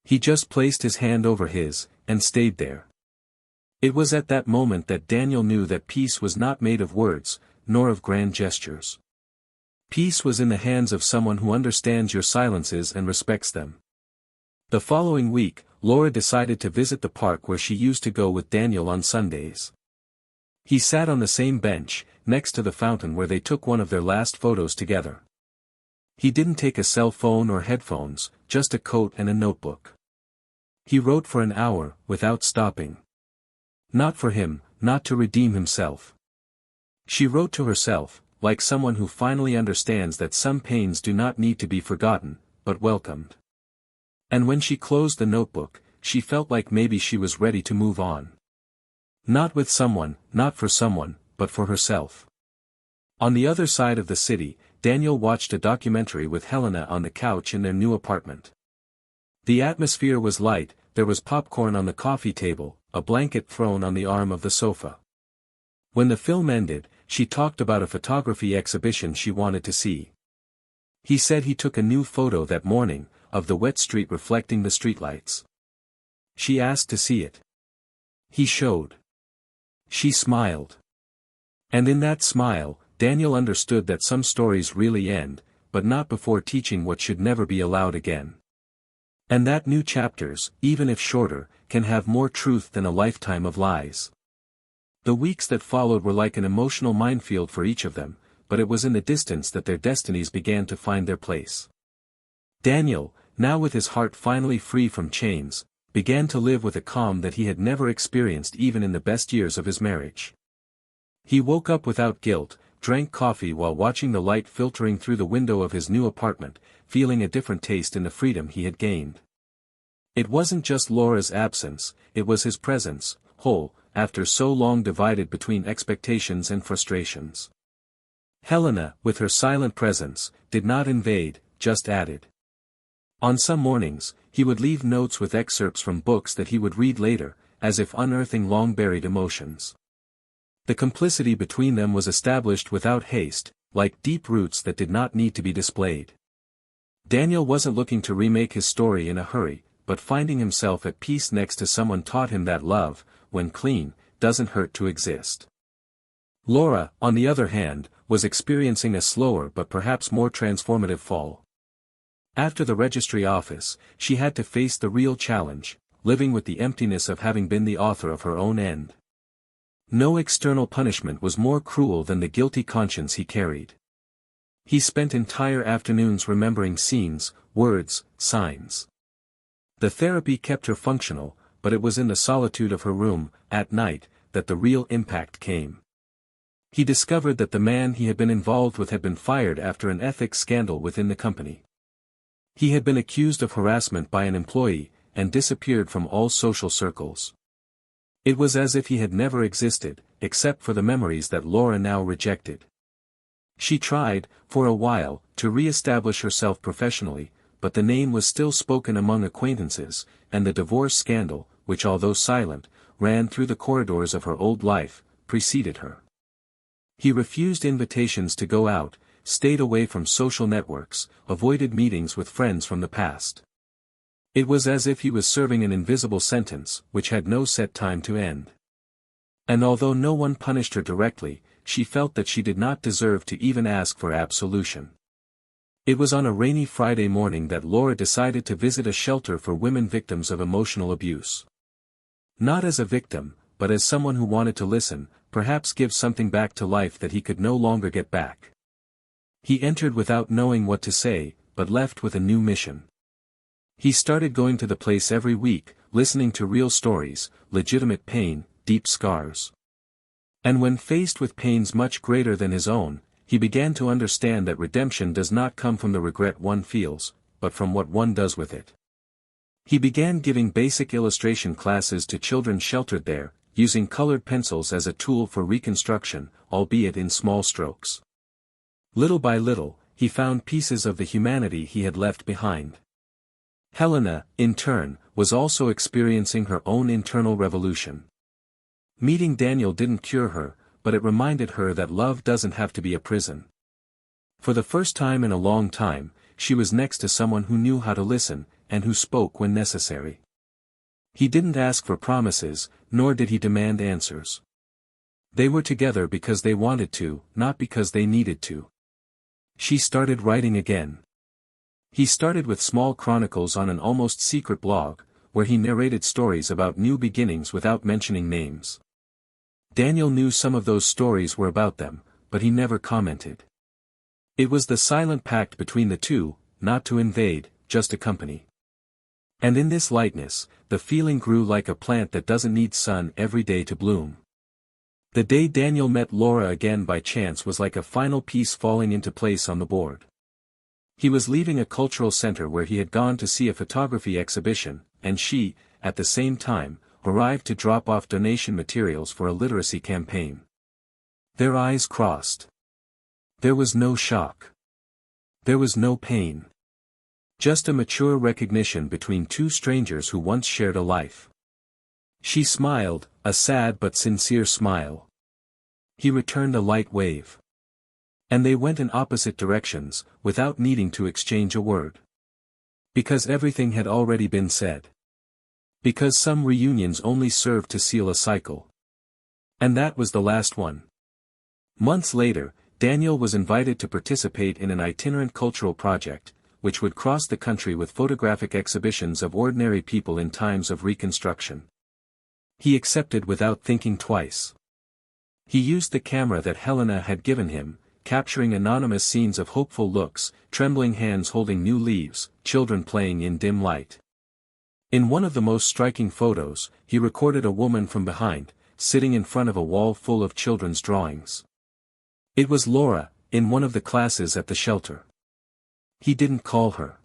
He just placed his hand over his, and stayed there. It was at that moment that Daniel knew that peace was not made of words, nor of grand gestures. Peace was in the hands of someone who understands your silences and respects them. The following week, Laura decided to visit the park where she used to go with Daniel on Sundays. He sat on the same bench, next to the fountain where they took one of their last photos together. He didn't take a cell phone or headphones, just a coat and a notebook. He wrote for an hour, without stopping. Not for him, not to redeem himself. She wrote to herself, like someone who finally understands that some pains do not need to be forgotten, but welcomed. And when she closed the notebook, she felt like maybe she was ready to move on. Not with someone, not for someone, but for herself. On the other side of the city, Daniel watched a documentary with Helena on the couch in their new apartment. The atmosphere was light, there was popcorn on the coffee table, a blanket thrown on the arm of the sofa. When the film ended, she talked about a photography exhibition she wanted to see. He said he took a new photo that morning, of the wet street reflecting the streetlights. She asked to see it. He showed. She smiled. And in that smile, Daniel understood that some stories really end, but not before teaching what should never be allowed again. And that new chapters, even if shorter, can have more truth than a lifetime of lies. The weeks that followed were like an emotional minefield for each of them, but it was in the distance that their destinies began to find their place. Daniel, now with his heart finally free from chains, began to live with a calm that he had never experienced even in the best years of his marriage. He woke up without guilt, drank coffee while watching the light filtering through the window of his new apartment, feeling a different taste in the freedom he had gained. It wasn't just Laura's absence, it was his presence, whole, after so long divided between expectations and frustrations. Helena, with her silent presence, did not invade, just added. On some mornings, he would leave notes with excerpts from books that he would read later, as if unearthing long-buried emotions. The complicity between them was established without haste, like deep roots that did not need to be displayed. Daniel wasn't looking to remake his story in a hurry, but finding himself at peace next to someone taught him that love, when clean, doesn't hurt to exist. Laura, on the other hand, was experiencing a slower but perhaps more transformative fall. After the registry office, she had to face the real challenge, living with the emptiness of having been the author of her own end. No external punishment was more cruel than the guilty conscience he carried. He spent entire afternoons remembering scenes, words, signs. The therapy kept her functional, but it was in the solitude of her room, at night, that the real impact came. He discovered that the man he had been involved with had been fired after an ethics scandal within the company. He had been accused of harassment by an employee, and disappeared from all social circles. It was as if he had never existed, except for the memories that Laura now rejected. She tried, for a while, to re-establish herself professionally, but the name was still spoken among acquaintances, and the divorce scandal, which although silent, ran through the corridors of her old life, preceded her. He refused invitations to go out, stayed away from social networks, avoided meetings with friends from the past. It was as if he was serving an invisible sentence, which had no set time to end. And although no one punished her directly, she felt that she did not deserve to even ask for absolution. It was on a rainy Friday morning that Laura decided to visit a shelter for women victims of emotional abuse. Not as a victim, but as someone who wanted to listen, perhaps give something back to life that he could no longer get back. He entered without knowing what to say, but left with a new mission. He started going to the place every week, listening to real stories, legitimate pain, deep scars. And when faced with pains much greater than his own, he began to understand that redemption does not come from the regret one feels, but from what one does with it. He began giving basic illustration classes to children sheltered there, using colored pencils as a tool for reconstruction, albeit in small strokes. Little by little, he found pieces of the humanity he had left behind. Helena, in turn, was also experiencing her own internal revolution. Meeting Daniel didn't cure her, but it reminded her that love doesn't have to be a prison. For the first time in a long time, she was next to someone who knew how to listen, and who spoke when necessary. He didn't ask for promises, nor did he demand answers. They were together because they wanted to, not because they needed to. She started writing again. He started with small chronicles on an almost secret blog, where he narrated stories about new beginnings without mentioning names. Daniel knew some of those stories were about them, but he never commented. It was the silent pact between the two, not to invade, just accompany. And in this lightness, the feeling grew like a plant that doesn't need sun every day to bloom. The day Daniel met Laura again by chance was like a final piece falling into place on the board. He was leaving a cultural center where he had gone to see a photography exhibition, and she, at the same time, arrived to drop off donation materials for a literacy campaign. Their eyes crossed. There was no shock. There was no pain. Just a mature recognition between two strangers who once shared a life. She smiled, a sad but sincere smile. He returned a light wave. And they went in opposite directions, without needing to exchange a word. Because everything had already been said. Because some reunions only served to seal a cycle. And that was the last one. Months later, Daniel was invited to participate in an itinerant cultural project, which would cross the country with photographic exhibitions of ordinary people in times of reconstruction. He accepted without thinking twice. He used the camera that Helena had given him, capturing anonymous scenes of hopeful looks, trembling hands holding new leaves, children playing in dim light. In one of the most striking photos, he recorded a woman from behind, sitting in front of a wall full of children's drawings. It was Laura, in one of the classes at the shelter. He didn't call her.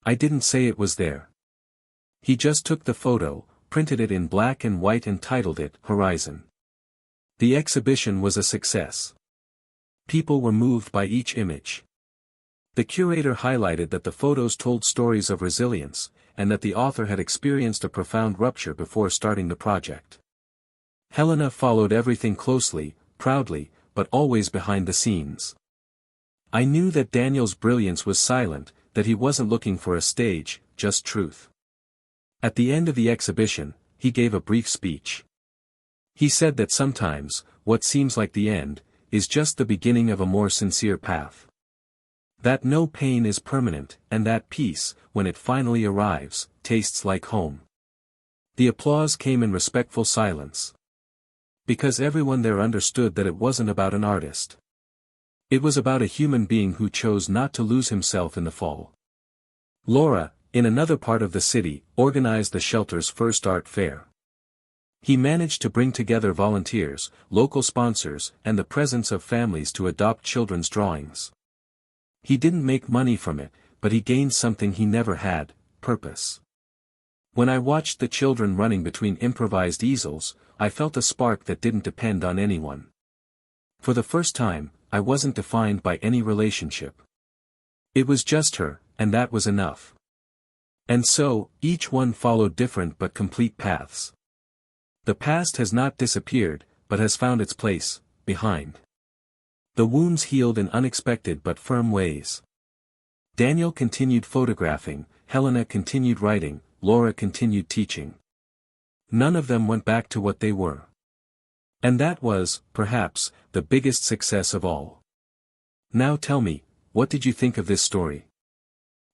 I didn't say it was there. He just took the photo, printed it in black and white and titled it Horizon. The exhibition was a success. People were moved by each image. The curator highlighted that the photos told stories of resilience, and that the author had experienced a profound rupture before starting the project. Helena followed everything closely, proudly, but always behind the scenes. I knew that Daniel's brilliance was silent, that he wasn't looking for a stage, just truth. At the end of the exhibition, he gave a brief speech. He said that sometimes, what seems like the end, is just the beginning of a more sincere path. That no pain is permanent, and that peace, when it finally arrives, tastes like home. The applause came in respectful silence. Because everyone there understood that it wasn't about an artist. It was about a human being who chose not to lose himself in the fall. Laura, in another part of the city, organized the shelter's first art fair. He managed to bring together volunteers, local sponsors, and the presence of families to adopt children's drawings. He didn't make money from it, but he gained something he never had: purpose. When I watched the children running between improvised easels, I felt a spark that didn't depend on anyone. For the first time, I wasn't defined by any relationship. It was just her, and that was enough. And so, each one followed different but complete paths. The past has not disappeared, but has found its place, behind. The wounds healed in unexpected but firm ways. Daniel continued photographing, Helena continued writing, Laura continued teaching. None of them went back to what they were. And that was, perhaps, the biggest success of all. Now tell me, what did you think of this story?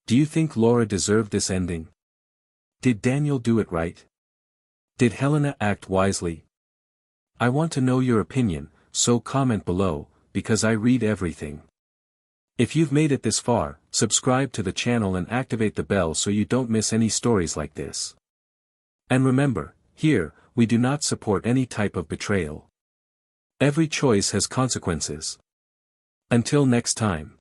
Do you think Laura deserved this ending? Did Daniel do it right? Did Helena act wisely? I want to know your opinion, so comment below, because I read everything. If you've made it this far, subscribe to the channel and activate the bell so you don't miss any stories like this. And remember, here, we do not support any type of betrayal. Every choice has consequences. Until next time.